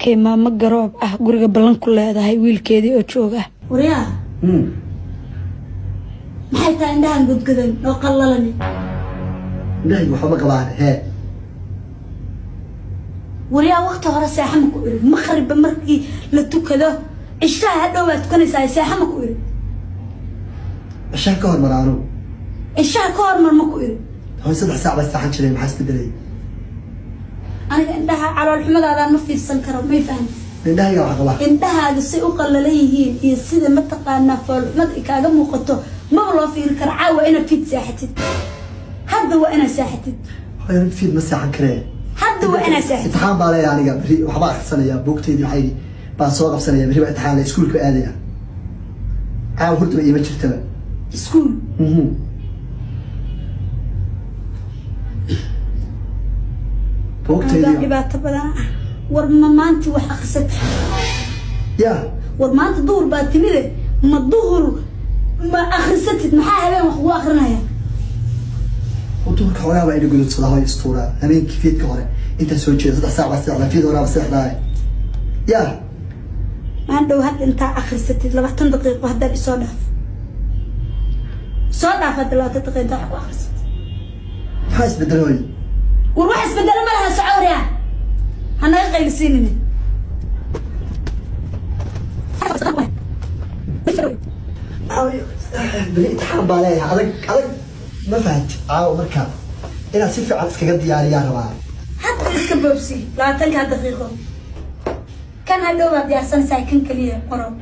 كيما ما قرب guriga balan ku leedahay wiilkeedii oo jooga wariyaa maxay tahay indhahan gudgudan oo qallalani indhahay waxa ma qabaan hee wariyaa waqti hore seexama ku iri maqrib markii la tukado ishaa hadhow aad tukanaysaa seexama ku iri ishaa ka hor maraano ishaa ka hor mar ma ku iri hooy 3 saac bas saxan jiray maxaa isbedelay aniga indhaha calool xumadaada ma fiirsan karo ma fahmin indhahayga waxa qaba indhahaaga si u qallalan yihiin iyo sida ma taqaanaa foolxumad kaaga muuqato ma loo fiiri karo caawa inaad fid saaxatid hadda waa inaad saaxatid hooy fid ma saxan karee hadda waa inaad saaxatid imtixaan baa leeyahay aniga bari waxba akhrisanaya buugteedii waxay baan soo qabsanaya bari waa imtixaan la iskuulka aadaya caawa hurda ima jirtaba iskuul buugteedii dhibaato badan war ma maanta wax akhrisat ya war maanta duhur baa timide ma duhur ma akhrisatid maxaa habeen wax ugu akhrinaya duhurka xogaa baa ina gududsada hooy istuura habeenkii fiidka hore intaa soo jeeda 3 saac baa sida fiid hore baa seexdaay ya maan dhow hadda intaa akhrisatid 20 daqiiqo haddaad isoo dhaaf hadda 20 daqiiqo intaa wax ku akhrisatid maxaa isbedel hooy war wax isbedel ma laha socoriya hanaga qaylisiinin bari imtixaan baa leeyahay adag ما فهمت مركب إلى سيف على سكجد دياري يا ربع حتى إسك بوبسي لا تلقى دقيقة كان هاللوبة بدي أحسن سايكن كليه قرب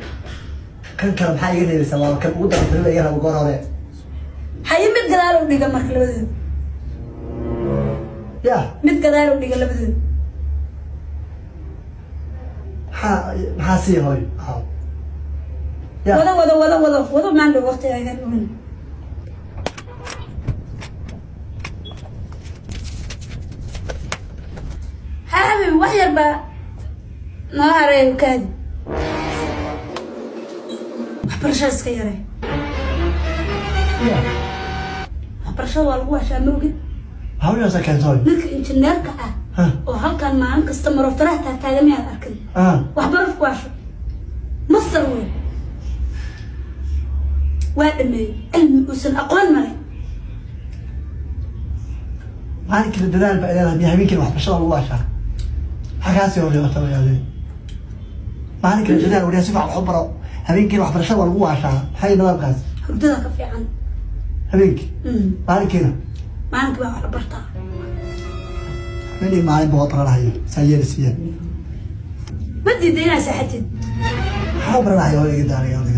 كان بحاجة اللي سوا كان وده في يا رب قراره هاي مت قدارو ديجا مركلة يا مت قدارو ديجا لبدو حاسي هاي يا وضع ما عنده وقت هاي ذا حبيبي وحير بقى نهار وكاد برشا سكيرة برشا والله عشان موجود هاولي أصلا كان زوج نك إنجنير كأ وهالكان معاك كاستمر وفرحت تعلمي على الأكل وحبرف واشو مصر وين علم وسن أقوال مري مالك الدلال بقى أنا بيهميك الواحد ما شاء الله واشا حكاسي ولا وتبي هذي مالك الدلال ولا سيف على حبره هبينك الواحد ما شاء الله واشا هاي نوع غاز هبدأ كفي عن هبينك مالك هنا مالك بقى على برطة مني معي بوطر الحي سير بدي دينا ساحتي حبر الحي ولا قداري ولا